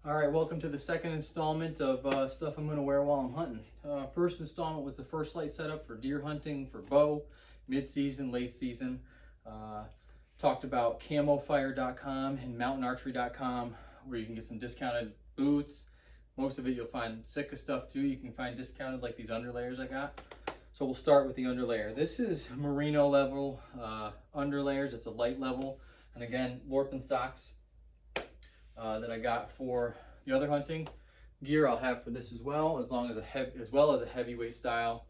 All right, welcome to the second installment of stuff I'm going to wear while I'm hunting. First installment was the first light setup for deer hunting, for bow, mid-season, late season. Talked about camofire.com and mountainarchery.com, where you can get some discounted boots. Most of it you'll find Sitka stuff too. You can find discounted, like these underlayers I got. So we'll start with the underlayer. This is merino level underlayers. It's a light level. And again, Lorpen socks that I got for the other hunting gear I'll have for this as well, as well as a heavyweight style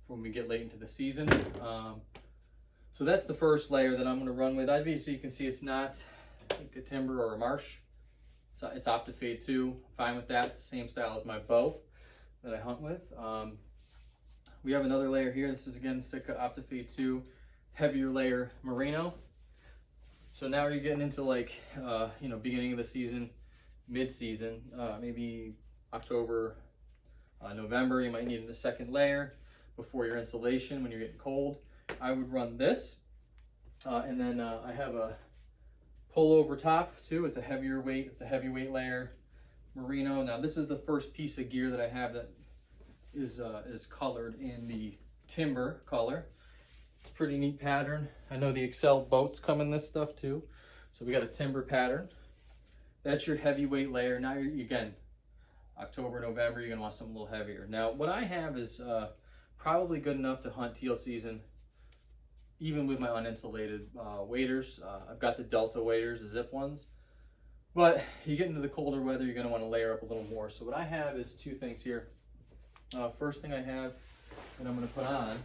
for when we get late into the season. So that's the first layer that I'm going to run with. Obviously you can see it's not like a timber or a marsh. It's Optifade 2. Fine with that. It's the same style as my bow that I hunt with. We have another layer here. This is again Sitka Optifade 2, heavier layer merino. So now you're getting into like, beginning of the season, mid-season, maybe October, November. You might need the second layer before your insulation when you're getting cold. I would run this, and then I have a pullover top too. It's a heavier weight. It's a heavyweight layer merino. Now this is the first piece of gear that I have that is colored in the timber color. It's a pretty neat pattern. I know the Excel boats come in this stuff too. So we got a timber pattern. That's your heavyweight layer. Now again, October, November, you're gonna want something a little heavier. Now what I have is probably good enough to hunt teal season, even with my uninsulated waders. I've got the Delta waders, the zip ones. But you get into the colder weather, you're gonna wanna layer up a little more. So what I have is two things here. First thing I have that I'm gonna put on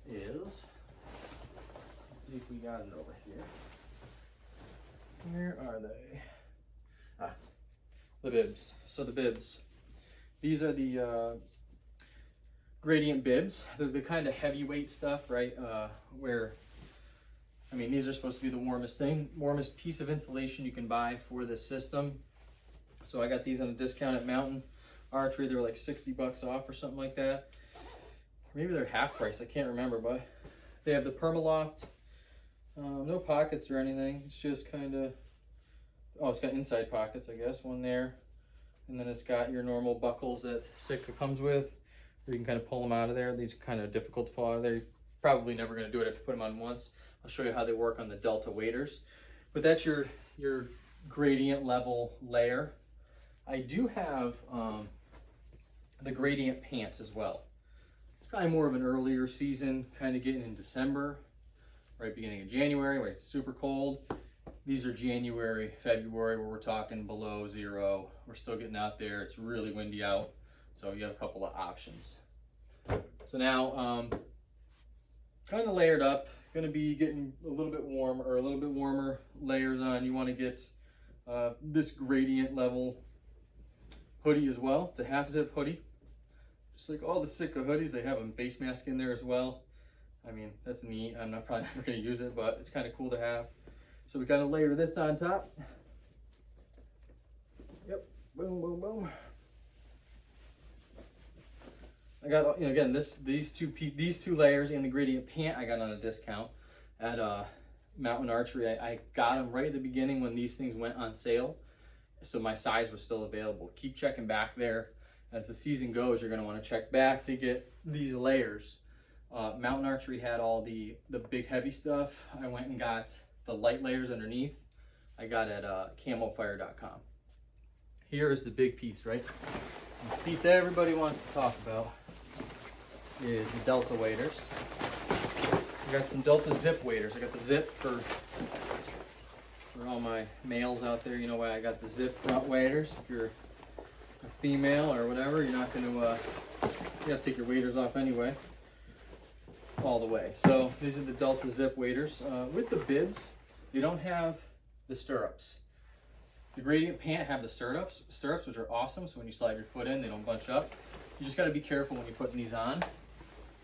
is, let's see if we got it over here. Where are they? The bibs. So the bibs. These are the gradient bibs. They're the kind of heavyweight stuff, right? These are supposed to be the warmest piece of insulation you can buy for this system. So I got these on a discount at Mountain Archery. They were like 60 bucks off or something like that. Maybe they're half price, I can't remember, but they have the Permaloft, no pockets or anything. It's just kind of, it's got inside pockets, I guess, one there. And then it's got your normal buckles that Sitka comes with, where you can kind of pull them out of there. These are kind of difficult to pull out of there. You're probably never going to do it if you put them on once. I'll show you how they work on the Delta waders. But that's your gradient level layer. I do have the gradient pants as well. Probably more of an earlier season, kind of getting in December, right beginning of January, where it's super cold. These are January, February, where we're talking below zero. We're still getting out there. It's really windy out, so you have a couple of options. So now, kind of layered up. Going to be getting a little bit warmer layers on. You want to get this gradient level hoodie as well. It's a half zip hoodie. Just like all the Sitka hoodies, they have a face mask in there as well. I mean, that's neat. I'm probably never going to use it, but it's kind of cool to have. So we got to layer this on top. Yep, boom, boom, boom. I got, again, these two layers and the gradient pant I got on a discount at Mountain Archery. I got them right at the beginning when these things went on sale, so my size was still available. Keep checking back there. As the season goes, you're going to want to check back to get these layers. Mountain Archery had all the big heavy stuff. I went and got the light layers underneath. I got at camofire.com. Here is the big piece, right? The piece everybody wants to talk about is the Delta waders. I got some Delta zip waders. I got the zip for all my males out there. You know why I got the zip front waders. If you're a female or whatever, you're not going to, you have to take your waders off anyway, all the way. So these are the Delta zip waders. With the bibs, you don't have the stirrups. The gradient pant have the stirrups, which are awesome. So when you slide your foot in, they don't bunch up. You just got to be careful when you're putting these on.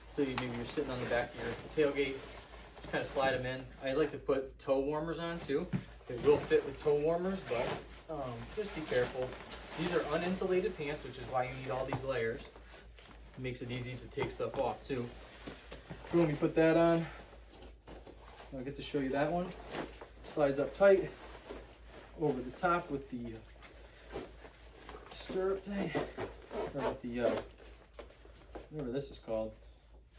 So maybe you're sitting on the back of your tailgate, just kind of slide them in. I like to put toe warmers on too. They will fit with toe warmers, but just be careful. These are uninsulated pants, which is why you need all these layers. It makes it easy to take stuff off too. Boom, you put that on. I'll get to show you that one. Slides up tight over the top with the stirrup thing, or with the whatever this is called,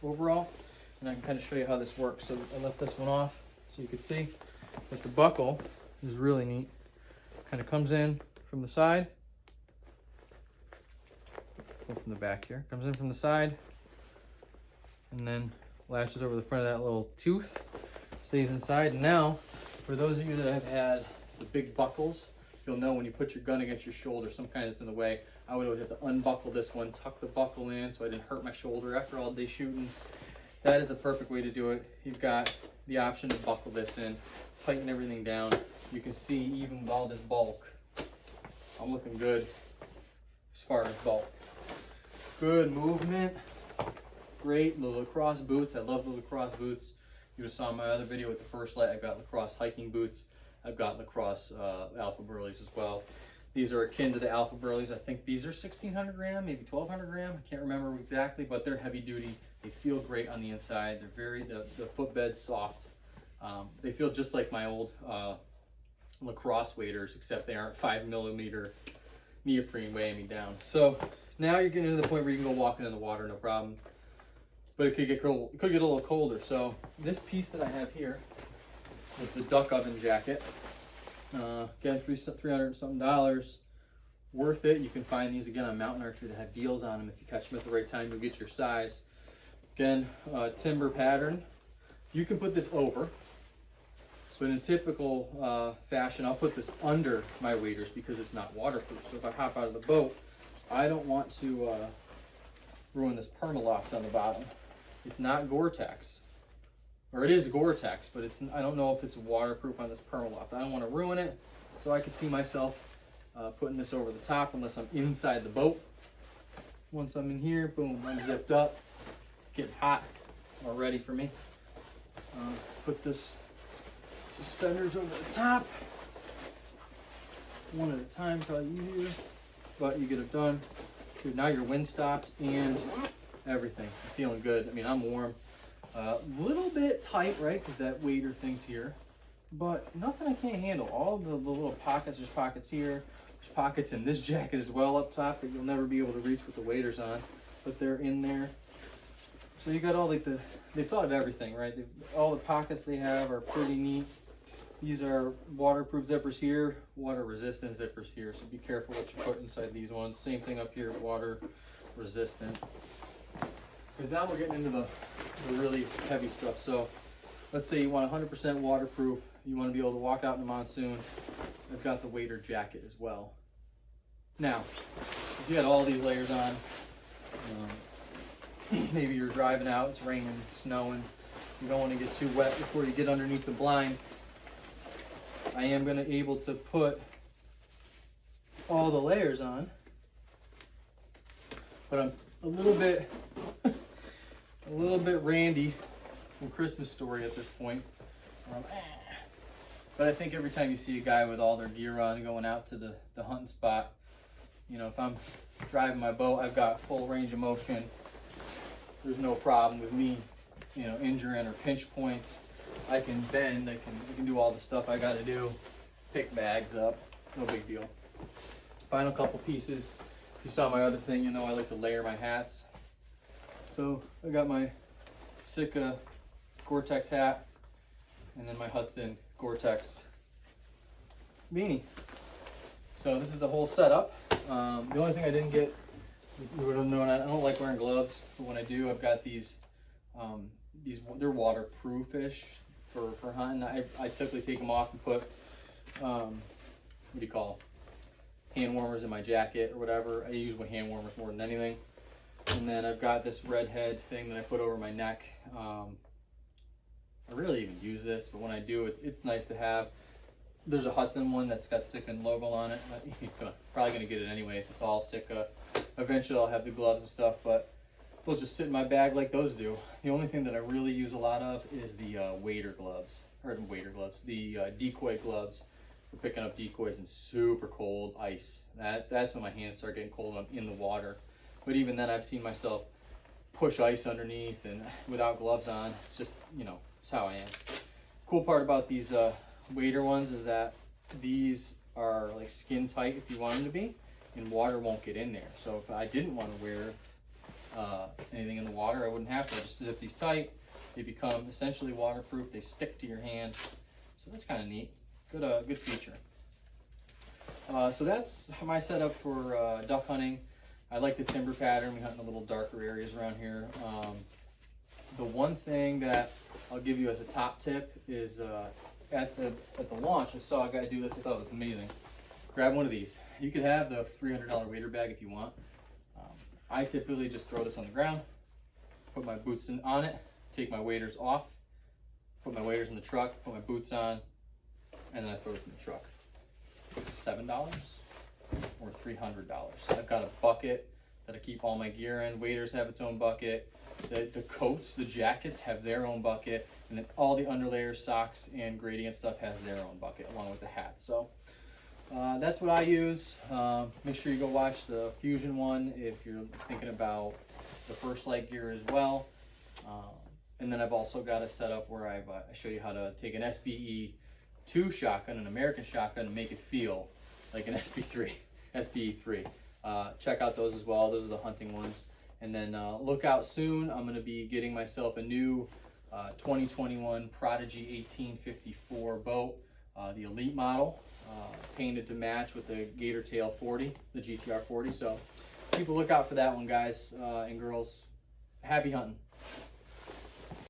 overall, and I can kind of show you how this works. So I left this one off so you can see that the buckle is really neat. Kind of comes in from the side, go from the back here, comes in from the side, and then lashes over the front of that little tooth, stays inside. And now, for those of you that have had the big buckles, you'll know when you put your gun against your shoulder, some kind that's in the way, I would always have to unbuckle this one, tuck the buckle in so I didn't hurt my shoulder after all day shooting. That is a perfect way to do it. You've got the option to buckle this in, tighten everything down. You can see even with all this bulk, I'm looking good as far as bulk. Good movement, great. The Lacrosse boots, I love the Lacrosse boots. You just saw my other video with the first light. I've got Lacrosse hiking boots. I've got Lacrosse Alpha Burleys as well. These are akin to the Alpha Burleys. I think these are 1,600 gram, maybe 1,200 gram. I can't remember exactly, but they're heavy duty. They feel great on the inside. They're very, the footbed's soft. They feel just like my old Lacrosse waders, except they aren't 5mm neoprene weighing me down. So now you're getting to the point where you can go walking in the water, no problem. But it could get cold. It could get a little colder. So this piece that I have here is the duck oven jacket. Again, $300 and something. Worth it. You can find these again on Mountain Archery that have deals on them. If you catch them at the right time, you'll get your size. Again, timber pattern. You can put this over, but in typical fashion, I'll put this under my waders because it's not waterproof. So if I hop out of the boat, I don't want to ruin this Permaloft on the bottom. It's not Gore-Tex. Or it is Gore-Tex, but it's, I don't know if it's waterproof on this Permaloft. I don't want to ruin it, so I can see myself putting this over the top unless I'm inside the boat. Once I'm in here, boom, I'm zipped up. It's getting hot already for me. Put this suspenders over the top. One at a time, probably easiest, but you get it done. Dude, now your wind stopped and everything. I'm feeling good. I mean, I'm warm. A little bit tight, right? Because that wader thing's here, but nothing I can't handle. All the little pockets, there's pockets here. There's pockets in this jacket as well up top that you'll never be able to reach with the waders on, but they're in there. So you got all like they thought of everything, right? All the pockets they have are pretty neat. These are waterproof zippers here, water resistant zippers here. So be careful what you put inside these ones. Same thing up here, water resistant. Because now we're getting into the really heavy stuff. So let's say you want 100% waterproof. You want to be able to walk out in the monsoon. I've got the wader jacket as well. Now, if you had all these layers on, maybe you're driving out, it's raining, it's snowing, you don't want to get too wet before you get underneath the blind. I am going to be able to put all the layers on, but I'm a little bit Randy from Christmas Story at this point. But I think every time you see a guy with all their gear on going out to the hunting spot, you know, if I'm driving my boat, I've got full range of motion. There's no problem with me, you know, injuring or pinch points. I can bend, I can do all the stuff I gotta do. Pick bags up, no big deal. Final couple pieces. If you saw my other thing, you know I like to layer my hats. So I got my Sitka Gore-Tex hat, and then my Hudson Gore-Tex beanie. So this is the whole setup. The only thing I didn't get, you would have known, I don't like wearing gloves, but when I do, I've got these they're waterproof-ish for hunting. I typically take them off and put, what do you call them? Hand warmers in my jacket or whatever. I use my hand warmers more than anything. And then I've got this red head thing that I put over my neck. I rarely even use this, but when I do, it's nice to have. There's a Hudson one that's got Sitka logo on it. You're probably going to get it anyway if it's all Sitka. Eventually I'll have the gloves and stuff, but they'll just sit in my bag like those do. The only thing that I really use a lot of is the decoy gloves for picking up decoys in super cold ice. That's when my hands start getting cold when I'm in the water. But even then, I've seen myself push ice underneath and without gloves on. It's just, you know, it's how I am. Cool part about these wader ones is that these are like skin tight if you want them to be. and water won't get in there. So if I didn't want to wear anything in the water, I wouldn't have to. I just zip these tight. They become essentially waterproof. They stick to your hand. So that's kind of neat. Good feature. So that's my setup for duck hunting. I like the timber pattern. We hunt in a little darker areas around here. The one thing that I'll give you as a top tip is at the launch, I saw a guy do this. I thought it was amazing. Grab one of these. You could have the $300 wader bag if you want. I typically just throw this on the ground, put my boots on it, take my waders off, put my waders in the truck, put my boots on, and then I throw this in the truck. $7 or $300. I've got a bucket that I keep all my gear in. Waders have its own bucket. The coats, the jackets have their own bucket, and then all the underlayers, socks, and gradient stuff has their own bucket along with the hats. So that's what I use. Make sure you go watch the Fusion one if you're thinking about the First Light gear as well. And then I've also got a setup where I show you how to take an SBE2 shotgun, an American shotgun, and make it feel like an SBE3. Check out those as well. Those are the hunting ones. And then look out soon. I'm going to be getting myself a new 2021 Prodigy 1854 boat, the Elite model, painted to match with the Gator Tail 40, the GTR 40. So keep a lookout for that one, guys and girls. Happy hunting.